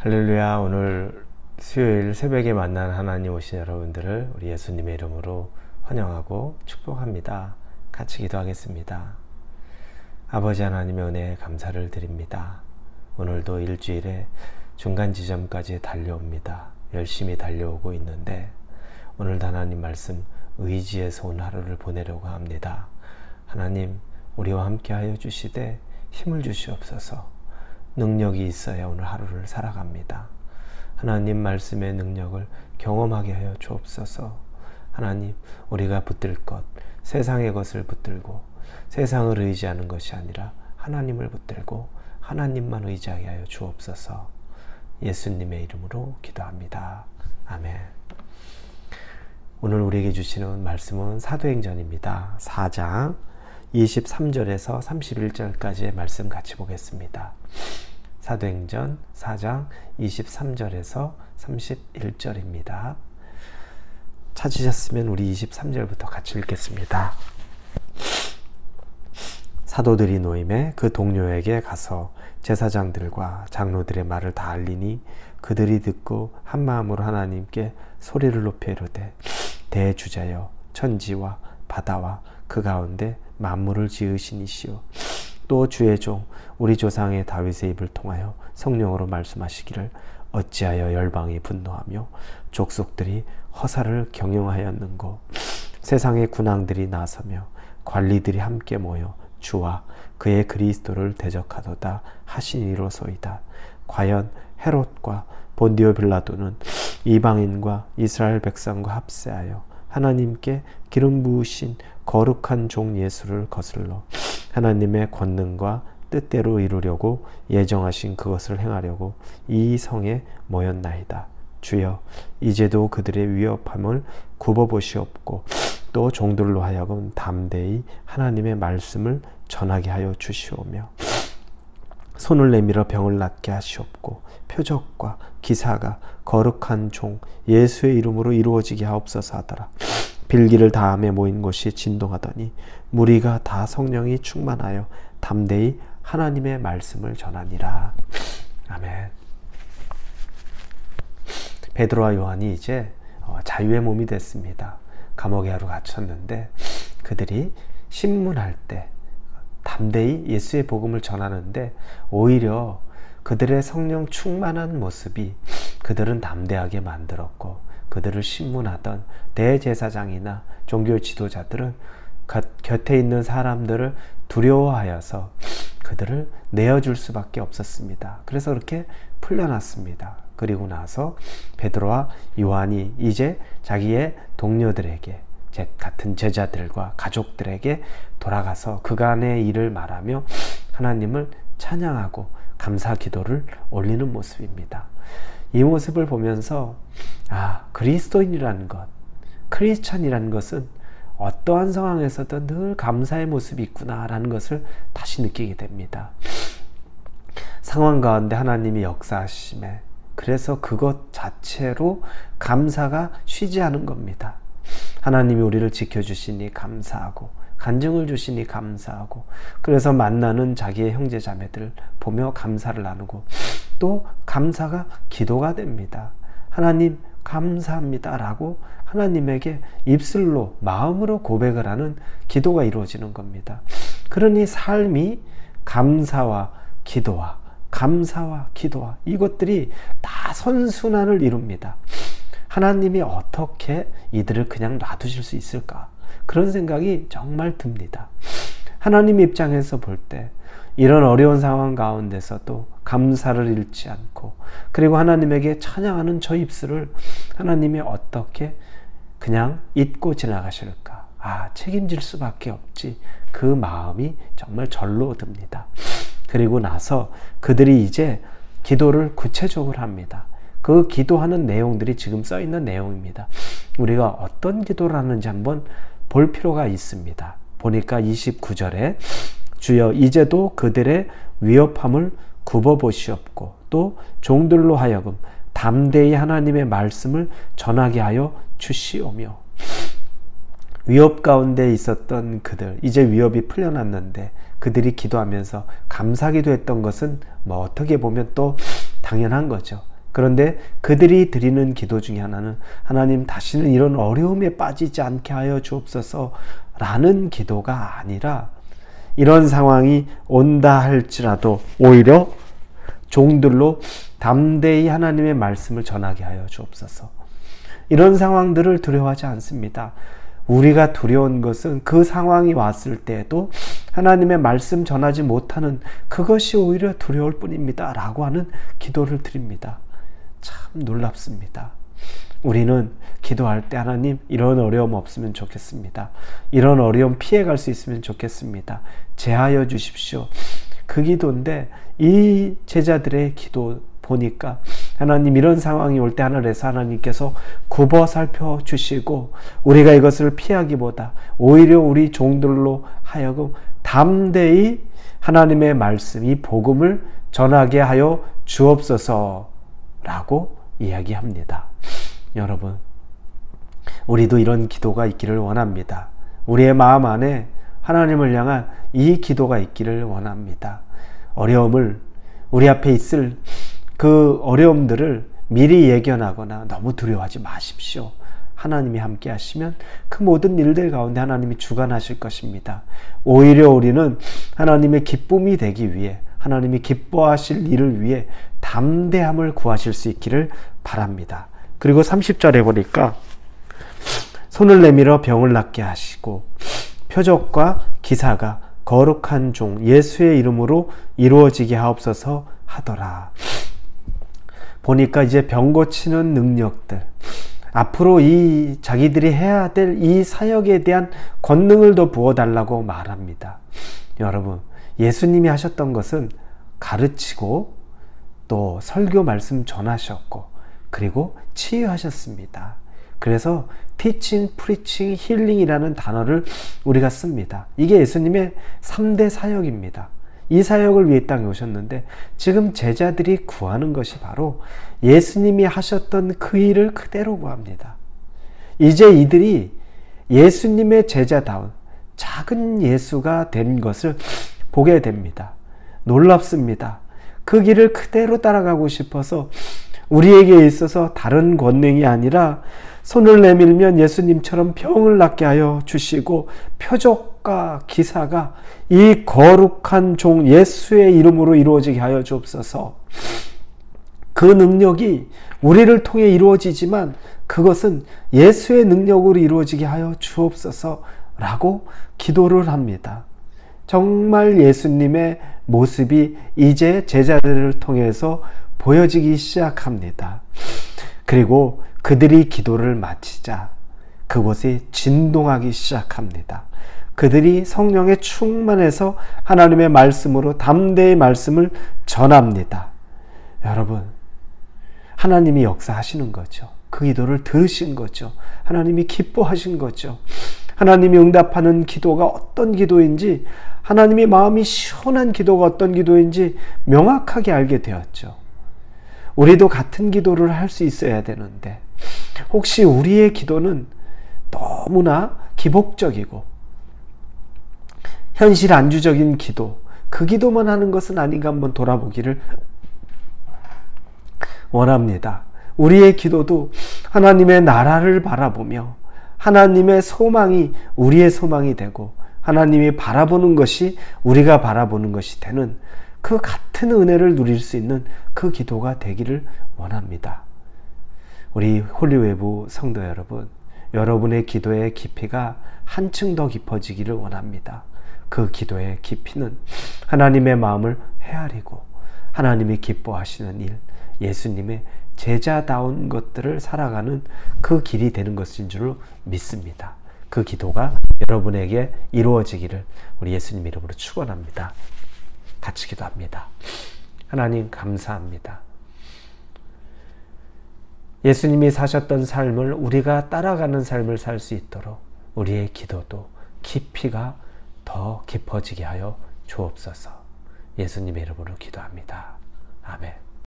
할렐루야. 오늘 수요일 새벽에 만난 하나님 오신 여러분들을 우리 예수님의 이름으로 환영하고 축복합니다. 같이 기도하겠습니다. 아버지 하나님의 은혜에 감사를 드립니다. 오늘도 일주일에 중간 지점까지 달려옵니다. 열심히 달려오고 있는데 오늘도 하나님 말씀 의지해서 오늘 하루를 보내려고 합니다. 하나님, 우리와 함께하여 주시되 힘을 주시옵소서. 능력이 있어야 오늘 하루를 살아갑니다. 하나님 말씀의 능력을 경험하게 하여 주옵소서. 하나님, 우리가 붙들 것, 세상의 것을 붙들고 세상을 의지하는 것이 아니라 하나님을 붙들고 하나님만 의지하게 하여 주옵소서. 예수님의 이름으로 기도합니다. 아멘. 오늘 우리에게 주시는 말씀은 사도행전입니다. 4장 23절에서 31절까지의 말씀 같이 보겠습니다. 사도행전 4장 23절에서 31절입니다. 찾으셨으면 우리 23절부터 같이 읽겠습니다. 사도들이 노임에 그 동료에게 가서 제사장들과 장로들의 말을 다 알리니 그들이 듣고 한마음으로 하나님께 소리를 높여 이르되 대주자여 천지와 바다와 그 가운데 만물을 지으신 이시오 또 주의 종 우리 조상의 다윗의 입을 통하여 성령으로 말씀하시기를 어찌하여 열방이 분노하며 족속들이 허사를 경영하였는고 세상의 군왕들이 나서며 관리들이 함께 모여 주와 그의 그리스도를 대적하도다 하시니로소이다. 과연 헤롯과 본디오 빌라도는 이방인과 이스라엘 백성과 합세하여 하나님께 기름 부으신 거룩한 종 예수를 거슬러 하나님의 권능과 뜻대로 이루려고 예정하신 그것을 행하려고 이 성에 모였나이다. 주여, 이제도 그들의 위협함을 굽어보시옵고 또 종들로 하여금 담대히 하나님의 말씀을 전하게 하여 주시오며 손을 내밀어 병을 낫게 하시옵고 표적과 기사가 거룩한 종 예수의 이름으로 이루어지게 하옵소서 하더라. 빌기를 다함에 모인 곳이 진동하더니 무리가 다 성령이 충만하여 담대히 하나님의 말씀을 전하니라. 아멘. 베드로와 요한이 이제 자유의 몸이 됐습니다. 감옥에 하루 갇혔는데 그들이 신문할 때 담대히 예수의 복음을 전하는데 오히려 그들의 성령 충만한 모습이 그들은 담대하게 만들었고 그들을 신문하던 대제사장이나 종교 지도자들은 곁에 있는 사람들을 두려워하여서 그들을 내어줄 수밖에 없었습니다. 그래서 그렇게 풀려났습니다. 그리고 나서 베드로와 요한이 이제 자기의 동료들에게 같은 제자들과 가족들에게 돌아가서 그간의 일을 말하며 하나님을 찬양하고 감사 기도를 올리는 모습입니다. 이 모습을 보면서 그리스도인이라는 것, 크리스찬이라는 것은 어떠한 상황에서도 늘 감사의 모습이 있구나라는 것을 다시 느끼게 됩니다. 상황 가운데 하나님이 역사하심에 그래서 그것 자체로 감사가 쉬지 않은 겁니다. 하나님이 우리를 지켜주시니 감사하고 간증을 주시니 감사하고 그래서 만나는 자기의 형제 자매들 보며 감사를 나누고 또 감사가 기도가 됩니다. 하나님 감사합니다 라고 하나님에게 입술로 마음으로 고백을 하는 기도가 이루어지는 겁니다. 그러니 삶이 감사와 기도와 이것들이 다 선순환을 이룹니다. 하나님이 어떻게 이들을 그냥 놔두실 수 있을까? 그런 생각이 정말 듭니다. 하나님 입장에서 볼 때 이런 어려운 상황 가운데서도 감사를 잃지 않고 그리고 하나님에게 찬양하는 저 입술을 하나님이 어떻게 그냥 잊고 지나가실까? 책임질 수밖에 없지. 그 마음이 정말 절로 듭니다. 그리고 나서 그들이 이제 기도를 구체적으로 합니다. 그 기도하는 내용들이 지금 써 있는 내용입니다. 우리가 어떤 기도를 하는지 한번 볼 필요가 있습니다. 보니까 29절에 주여 이제도 그들의 위협함을 굽어보시옵고 또 종들로 하여금 담대히 하나님의 말씀을 전하게 하여 주시오며 위협 가운데 있었던 그들, 이제 위협이 풀려났는데 그들이 기도하면서 감사기도 했던 것은 어떻게 보면 또 당연한 거죠. 그런데 그들이 드리는 기도 중에 하나는 하나님 다시는 이런 어려움에 빠지지 않게 하여 주옵소서 라는 기도가 아니라 이런 상황이 온다 할지라도 오히려 종들로 담대히 하나님의 말씀을 전하게 하여 주옵소서. 이런 상황들을 두려워하지 않습니다. 우리가 두려운 것은 그 상황이 왔을 때에도 하나님의 말씀 전하지 못하는 그것이 오히려 두려울 뿐입니다 라고 하는 기도를 드립니다. 참 놀랍습니다. 우리는 기도할 때 하나님 이런 어려움 없으면 좋겠습니다. 이런 어려움 피해갈 수 있으면 좋겠습니다. 제하여 주십시오. 그 기도인데 이 제자들의 기도 보니까 하나님 이런 상황이 올 때 하늘에서 하나님께서 굽어 살펴주시고 우리가 이것을 피하기보다 오히려 우리 종들로 하여금 담대히 하나님의 말씀, 이 복음을 전하게 하여 주옵소서 라고 이야기합니다. 여러분, 우리도 이런 기도가 있기를 원합니다. 우리의 마음 안에 하나님을 향한 이 기도가 있기를 원합니다. 어려움을 우리 앞에 있을 그 어려움들을 미리 예견하거나 너무 두려워하지 마십시오. 하나님이 함께 하시면 그 모든 일들 가운데 하나님이 주관하실 것입니다. 오히려 우리는 하나님의 기쁨이 되기 위해 하나님이 기뻐하실 일을 위해 담대함을 구하실 수 있기를 바랍니다. 그리고 30절에 보니까 손을 내밀어 병을 낫게 하시고 표적과 기사가 거룩한 종 예수의 이름으로 이루어지게 하옵소서 하더라. 보니까 이제 병 고치는 능력들, 앞으로 이 자기들이 해야 될 이 사역에 대한 권능을 더 부어달라고 말합니다. 여러분, 예수님이 하셨던 것은 가르치고 또 설교 말씀 전하셨고 그리고 치유하셨습니다. 그래서 teaching, preaching, healing이라는 단어를 우리가 씁니다. 이게 예수님의 3대 사역입니다. 이 사역을 위해 땅에 오셨는데 지금 제자들이 구하는 것이 바로 예수님이 하셨던 그 일을 그대로 구합니다. 이제 이들이 예수님의 제자다운 작은 예수가 된 것을 보게 됩니다. 놀랍습니다. 그 길을 그대로 따라가고 싶어서 우리에게 있어서 다른 권능이 아니라 손을 내밀면 예수님처럼 병을 낫게 하여 주시고 표적과 기사가 이 거룩한 종 예수의 이름으로 이루어지게 하여 주옵소서. 그 능력이 우리를 통해 이루어지지만 그것은 예수의 능력으로 이루어지게 하여 주옵소서 라고 기도를 합니다. 정말 예수님의 모습이 이제 제자들을 통해서 보여지기 시작합니다. 그리고 그들이 기도를 마치자 그곳이 진동하기 시작합니다. 그들이 성령에 충만해서 하나님의 말씀으로 담대히 말씀을 전합니다. 여러분, 하나님이 역사하시는 거죠. 그 기도를 들으신 거죠. 하나님이 기뻐하신 거죠. 하나님이 응답하는 기도가 어떤 기도인지, 하나님의 마음이 시원한 기도가 어떤 기도인지 명확하게 알게 되었죠. 우리도 같은 기도를 할 수 있어야 되는데 혹시 우리의 기도는 너무나 기복적이고 현실 안주적인 기도, 그 기도만 하는 것은 아닌가 한번 돌아보기를 원합니다. 우리의 기도도 하나님의 나라를 바라보며 하나님의 소망이 우리의 소망이 되고 하나님이 바라보는 것이 우리가 바라보는 것이 되는 그 같은 은혜를 누릴 수 있는 그 기도가 되기를 원합니다. 우리 홀리웨브 성도 여러분, 여러분의 기도의 깊이가 한층 더 깊어지기를 원합니다. 그 기도의 깊이는 하나님의 마음을 헤아리고 하나님이 기뻐하시는 일, 예수님의 제자다운 것들을 살아가는 그 길이 되는 것인 줄 믿습니다. 그 기도가 여러분에게 이루어지기를 우리 예수님 이름으로 축원합니다. 같이 기도합니다. 하나님 감사합니다. 예수님이 사셨던 삶을 우리가 따라가는 삶을 살 수 있도록 우리의 기도도 깊이가 더 깊어지게 하여 주옵소서. 예수님의 이름으로 기도합니다. 아멘.